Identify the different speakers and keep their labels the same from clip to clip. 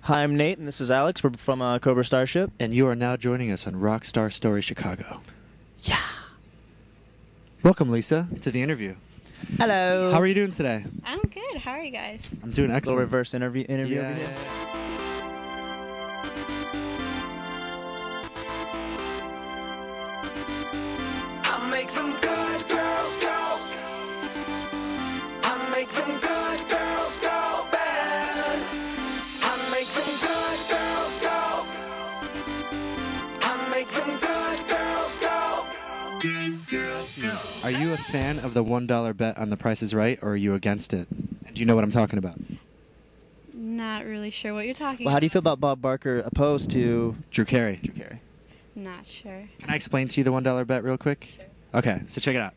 Speaker 1: Hi, I'm Nate, and this is Alex. We're from COBRA STARSHIP.
Speaker 2: And you are now joining us on Rockstar Story Chicago.
Speaker 1: Yeah.
Speaker 3: Welcome, Lisa, to the interview.
Speaker 1: Hello.
Speaker 3: How are you doing today?
Speaker 4: I'm good. How are you guys?
Speaker 3: I'm doing
Speaker 1: Little
Speaker 3: excellent.
Speaker 1: reverse interview over here.
Speaker 5: I make them good girls go. I make them good girls go bad. I make them good girls go. I make them good girls go. Good girls go.
Speaker 3: Are you a fan of the $1 bet on The Price is Right, or are you against it? And do you know what I'm talking about?
Speaker 4: Not really sure what you're talking
Speaker 1: Well, how do you feel
Speaker 4: about.
Speaker 1: about Bob Barker opposed to
Speaker 3: Drew Carey.
Speaker 1: Drew Carey?
Speaker 4: Not sure.
Speaker 3: Can I explain to you the $1 bet real quick?
Speaker 4: Sure.
Speaker 3: Okay, so check it out.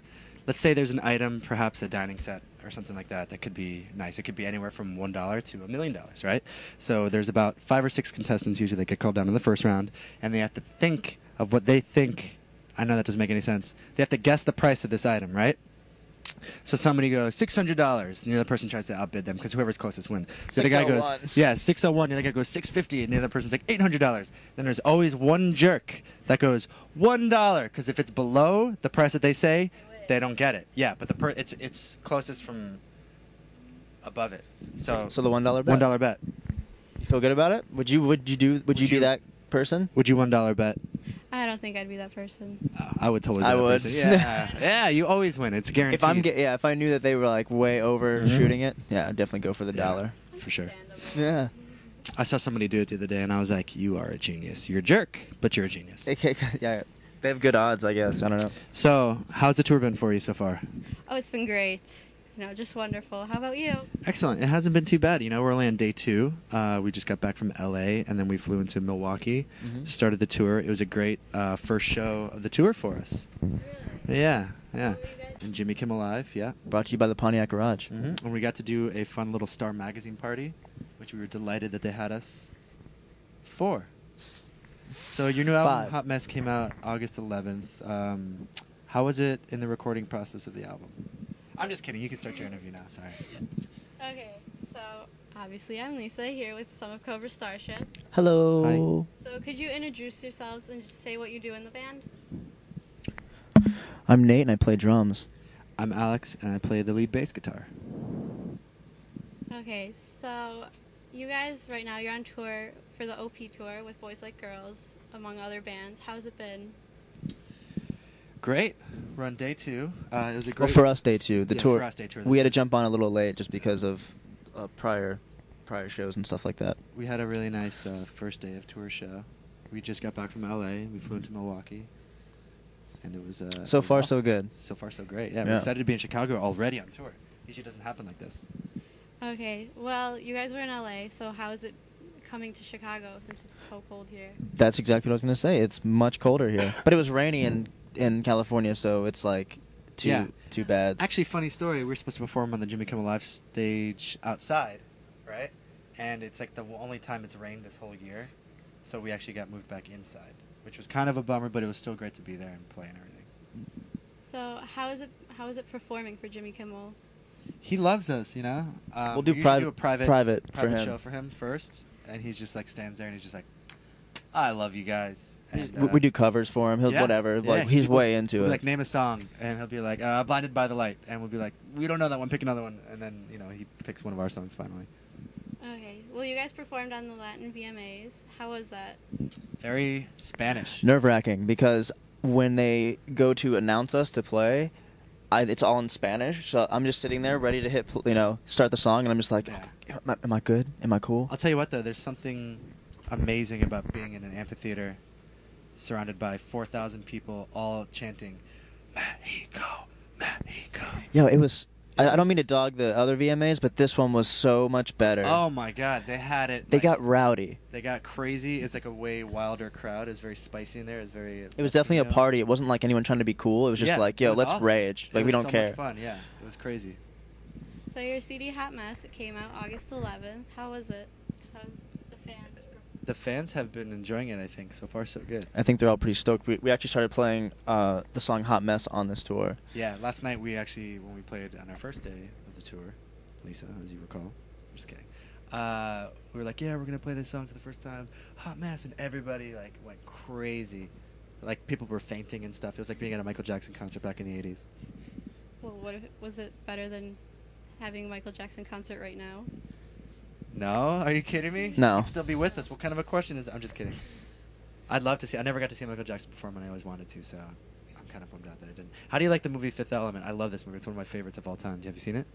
Speaker 3: Let's say there's an item, perhaps a dining set or something like that, that could be nice. It could be anywhere from $1 to $1 million, right? So there's about 5 or 6 contestants usually that get called down in the first round, and they have to think of what they think. I know that doesn't make any sense. They have to guess the price of this item, right? So somebody goes $600, and the other person tries to outbid them because whoever's closest wins. So the guy goes,
Speaker 1: 601.
Speaker 3: yeah, 601. The other guy goes $650, and the other person's like $800. Then there's always one jerk that goes $1 because if it's below the price that they say, they don't get it. Yeah, but it's closest from above it. So
Speaker 1: the $1 bet?
Speaker 3: $1 bet.
Speaker 1: You feel good about it? Would you be that person?
Speaker 3: Would you $1 bet?
Speaker 4: I don't think I'd be that person.
Speaker 3: I would totally. Be
Speaker 1: I
Speaker 3: that
Speaker 1: would.
Speaker 3: person. Yeah, yeah. You always win. It's guaranteed.
Speaker 1: If I knew that they were like way overshooting it, yeah, I'd definitely go for the dollar.
Speaker 3: For sure.
Speaker 4: Understandable.
Speaker 1: Yeah.
Speaker 3: I saw somebody do it the other day, and I was like, "You are a genius. You're a jerk, but you're a genius."
Speaker 1: Yeah. They have good odds, I guess. I don't know.
Speaker 3: So, how's the tour been for you so far?
Speaker 4: Oh, it's been great. Just wonderful. How about you?
Speaker 3: Excellent. It hasn't been too bad. We're only on day 2. We just got back from LA, and then we flew into Milwaukee, started the tour. It was a great first show of the tour for us.
Speaker 4: Really?
Speaker 3: Yeah.
Speaker 4: What were you guys
Speaker 3: And Jimmy Kimmel Live, yeah.
Speaker 1: Brought to you by the Pontiac Garage.
Speaker 3: And we got to do a fun little Star Magazine party, which we were delighted that they had us for. So your new album,
Speaker 1: 5.
Speaker 3: Hot Mess, came out August 11th. How was it in the recording process of the album? I'm just kidding. You can start your interview now. Sorry.
Speaker 4: Okay, so obviously I'm Lisa here with some of COBRA STARSHIP.
Speaker 1: Hello.
Speaker 4: So could you introduce yourselves and just say what you do in the band?
Speaker 1: I'm Nate, and I play drums.
Speaker 3: I'm Alex, and I play the lead bass guitar.
Speaker 4: Okay, so you guys right now, you're on tour for the OP tour with Boys Like Girls, among other bands. How's it been?
Speaker 3: Great. We're on day 2. It was a great.
Speaker 1: Well, for us, day 2. The
Speaker 3: Yeah,
Speaker 1: tour.
Speaker 3: for us, day 2.
Speaker 1: We had to jump on a little late just because of prior shows and stuff like that.
Speaker 3: We had a really nice first day of tour show. We just got back from LA. We flew into Milwaukee, and it was
Speaker 1: So far,
Speaker 3: awesome.
Speaker 1: so good.
Speaker 3: So far, so great. Yeah, we're
Speaker 1: Yeah.
Speaker 3: excited to be in Chicago already on tour. Usually doesn't happen like this.
Speaker 4: Okay, well, you guys were in LA, so how is it coming to Chicago since it's so cold here?
Speaker 1: That's exactly what I was going to say. It's much colder here. But it was rainy in California, so it's like too bad.
Speaker 3: Actually, funny story. We were supposed to perform on the Jimmy Kimmel Live stage outside, right? And it's like the only time it's rained this whole year. So we actually got moved back inside, which was kind of a bummer, but it was still great to be there and play and everything.
Speaker 4: So how is it performing for Jimmy Kimmel?
Speaker 3: He loves us,
Speaker 1: We'll do
Speaker 3: we usually do a
Speaker 1: private for him.
Speaker 3: show for him first, and he's just like stands there and he's just like, "I love you guys." And,
Speaker 1: We do covers for him. He'll
Speaker 3: yeah,
Speaker 1: whatever.
Speaker 3: yeah,
Speaker 1: Like he's way into
Speaker 3: we'll
Speaker 1: it.
Speaker 3: Like name a song, and he'll be like, "Blinded by the Light," and we'll be like, "We don't know that one. Pick another one." And then he picks one of our songs finally.
Speaker 4: Okay, well, you guys performed on the Latin VMAs. How was that?
Speaker 3: Very Spanish.
Speaker 1: Nerve-wracking because when they go to announce us to play, it's all in Spanish. So I'm just sitting there ready to hit, start the song, and I'm just like,
Speaker 3: Yeah.
Speaker 1: am I good? Am I cool?
Speaker 3: I'll tell you what, though, there's something amazing about being in an amphitheater surrounded by 4,000 people all chanting, "Mexico, Mexico."
Speaker 1: Yeah, it was. I don't mean to dog the other VMAs, but this one was so much better.
Speaker 3: Oh my God, they had it.
Speaker 1: They got rowdy.
Speaker 3: They got crazy. It's like a way wilder crowd. It was very spicy in there.
Speaker 1: It was definitely a party. It wasn't like anyone trying to be cool. It was just
Speaker 3: Yeah,
Speaker 1: like,
Speaker 3: it
Speaker 1: yo,
Speaker 3: was
Speaker 1: let's
Speaker 3: awesome.
Speaker 1: rage. Like
Speaker 3: It
Speaker 1: we
Speaker 3: was
Speaker 1: don't
Speaker 3: so
Speaker 1: care.
Speaker 3: much fun. Yeah, it was crazy.
Speaker 4: So your CD Hot Mess, it came out August 11th. How was it? How the fans?
Speaker 3: The fans have been enjoying it. I think so far so good.
Speaker 1: I think they're all pretty stoked. We actually started playing the song "Hot Mess" on this tour.
Speaker 3: Yeah, last night when we played on our first day of the tour, Lisa, as you recall, just kidding. we were like, yeah, we're gonna play this song for the first time, Hot Mess, and everybody like went crazy. Like people were fainting and stuff. It was like being at a Michael Jackson concert back in the '80s.
Speaker 4: Well, what if, was it better than having a Michael Jackson concert right now?
Speaker 3: No, are you kidding me?
Speaker 1: No.
Speaker 3: He'd still be with us. What kind of a question is? I'm just kidding. I'd love to see. I never got to see Michael Jackson perform, and I always wanted to. So I'm kind of bummed out that I didn't. How do you like the movie Fifth Element? I love this movie. It's one of my favorites of all time. Have you seen it?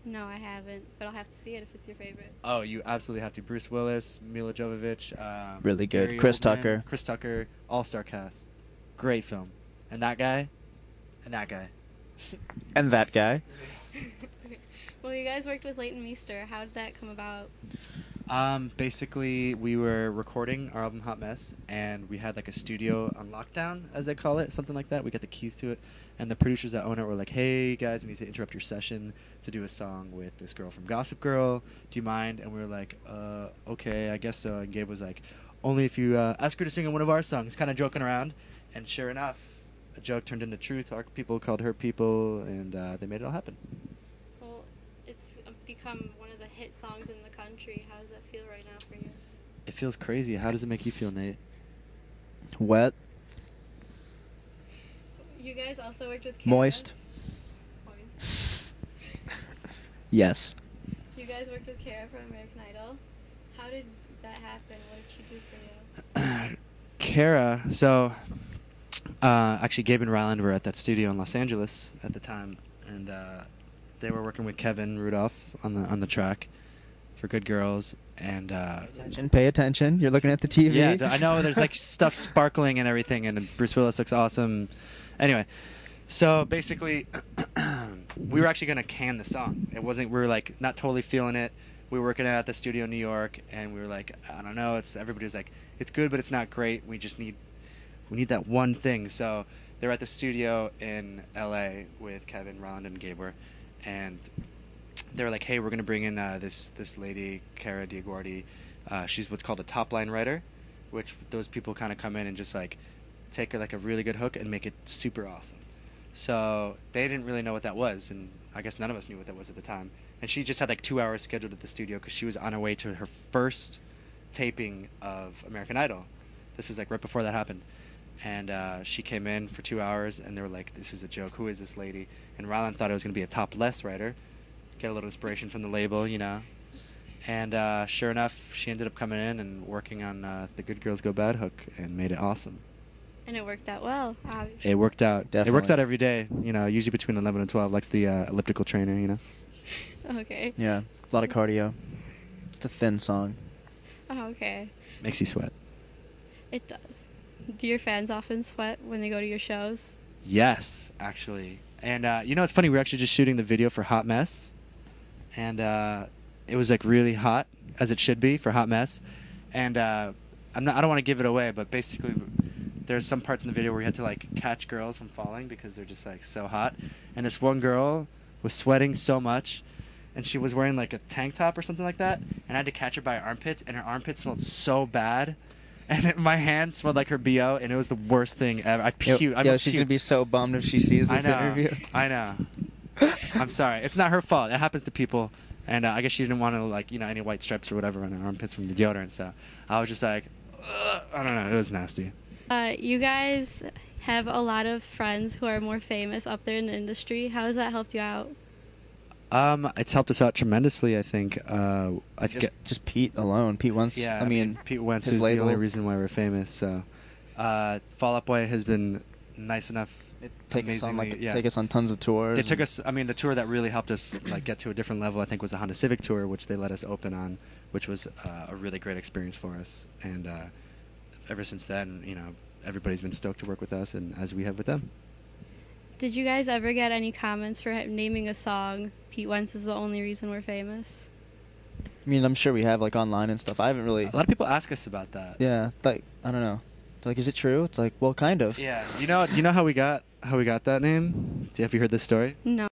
Speaker 4: No, I haven't, but I'll have to see it if it's your favorite.
Speaker 3: Oh, you absolutely have to. Bruce Willis, Mila Jovovich,
Speaker 1: Really good.
Speaker 3: Gary
Speaker 1: Chris
Speaker 3: Oldman,
Speaker 1: Tucker.
Speaker 3: Chris Tucker, all-star cast. Great film. And that guy, and that guy.
Speaker 1: And that guy.
Speaker 4: Okay. Well, you guys worked with Leighton Meester. How did that come about?
Speaker 3: Basically, we were recording our album Hot Mess, and we had like a studio on lockdown, as they call it, something like that. We got the keys to it, and the producers that own it were like, "Hey guys, we need to interrupt your session to do a song with this girl from Gossip Girl. Do you mind?" And we were like, "Okay, I guess so." And Gabe was like, "Only if you ask her to sing on one of our songs," kind of joking around. And sure enough, a joke turned into truth. Our people called her people, and they made it all happen.
Speaker 4: Well, it's become one of the hit songs in the country. How does that feel right now for you?
Speaker 3: It feels crazy. How does it make you feel, Nate?
Speaker 1: Wet.
Speaker 4: You guys also worked with Kara.
Speaker 1: Moist.
Speaker 4: Moist.
Speaker 1: Yes.
Speaker 4: You guys worked with Kara from American Idol. How did that happen? What did she do for you?
Speaker 3: Kara, so actually Gabe and Ryland were at that studio in Los Angeles at the time, and they were working with Kevin Rudolph on the track for Good Girls, and
Speaker 1: Pay attention. You're looking at the TV.
Speaker 3: yeah, I know there's like stuff sparkling and everything, and Bruce Willis looks awesome. Anyway, so basically we were actually gonna can the song. It wasn't, we were like not totally feeling it. We were working at the studio in New York, and we were like, I don't know. Everybody was like, it's good, but it's not great. We need that one thing. So they were at the studio in L.A. with Kevin, Ron, and Gaber, and they were like, hey, we're gonna bring in this lady, Cara Diaguardi. She's what's called a top line writer, which those people kind of come in and just like take like a really good hook and make it super awesome. So they didn't really know what that was, and I guess none of us knew what that was at the time. And she just had like 2 hours scheduled at the studio because she was on her way to her first taping of American Idol. This is like right before that happened. And she came in for 2 hours, and they were like, this is a joke. Who is this lady? And Ryland thought it was going to be a topless writer. Get a little inspiration from the label, you know. And sure enough, she ended up coming in and working on the Good Girls Go Bad hook and made it awesome.
Speaker 4: And it worked out well, obviously.
Speaker 3: It worked out.
Speaker 1: Definitely.
Speaker 3: It works out every day, you know, usually between 11 and 12, likes the elliptical trainer, you know.
Speaker 4: Okay.
Speaker 1: Yeah. A lot of cardio. It's a thin song.
Speaker 4: Oh, okay.
Speaker 3: Makes you sweat.
Speaker 4: It does. Do your fans often sweat when they go to your shows?
Speaker 3: Yes, actually. And you know, it's funny. We're actually just shooting the video for Hot Mess, and it was like really hot, as it should be for Hot Mess. And I don't want to give it away, but basically, there's some parts in the video where we had to like catch girls from falling because they're just like so hot. And this one girl was sweating so much, and she was wearing like a tank top or something like that. And I had to catch her by her armpits, and her armpits smelled so bad. And my hand smelled like her BO, and it was the worst thing ever. I puked.
Speaker 1: Yo, she's going to be so bummed if she sees this interview.
Speaker 3: I know. I'm sorry. It's not her fault. It happens to people. And I guess she didn't want to, like, you know, any white stripes or whatever on her armpits from the deodorant. So I was just like, ugh, I don't know. It was nasty.
Speaker 4: You guys have a lot of friends who are more famous up there in the industry. How has that helped you out?
Speaker 3: It's helped us out tremendously, I think.
Speaker 1: Just Pete alone. Pete Wentz.
Speaker 3: Yeah,
Speaker 1: I mean,
Speaker 3: Pete Wentz
Speaker 1: his
Speaker 3: is
Speaker 1: label.
Speaker 3: the only reason why we're famous. So, Fall Out Boy has been nice enough.
Speaker 1: Take us
Speaker 3: Amazingly,
Speaker 1: on tons of tours.
Speaker 3: They took us. I mean, the tour that really helped us like get to a different level, I think, was the Honda Civic tour, which they let us open on, which was a really great experience for us. And ever since then, you know, everybody's been stoked to work with us, and as we have with them.
Speaker 4: Did you guys ever get any comments for naming a song Pete Wentz is the only reason we're famous?
Speaker 1: I mean, I'm sure we have like online and stuff. I haven't really.
Speaker 3: A lot of people ask us about that.
Speaker 1: Yeah, like I don't know. Like, is it true? It's like, well, kind of.
Speaker 3: Yeah. You know how we got that name? Have you heard this story?
Speaker 4: No.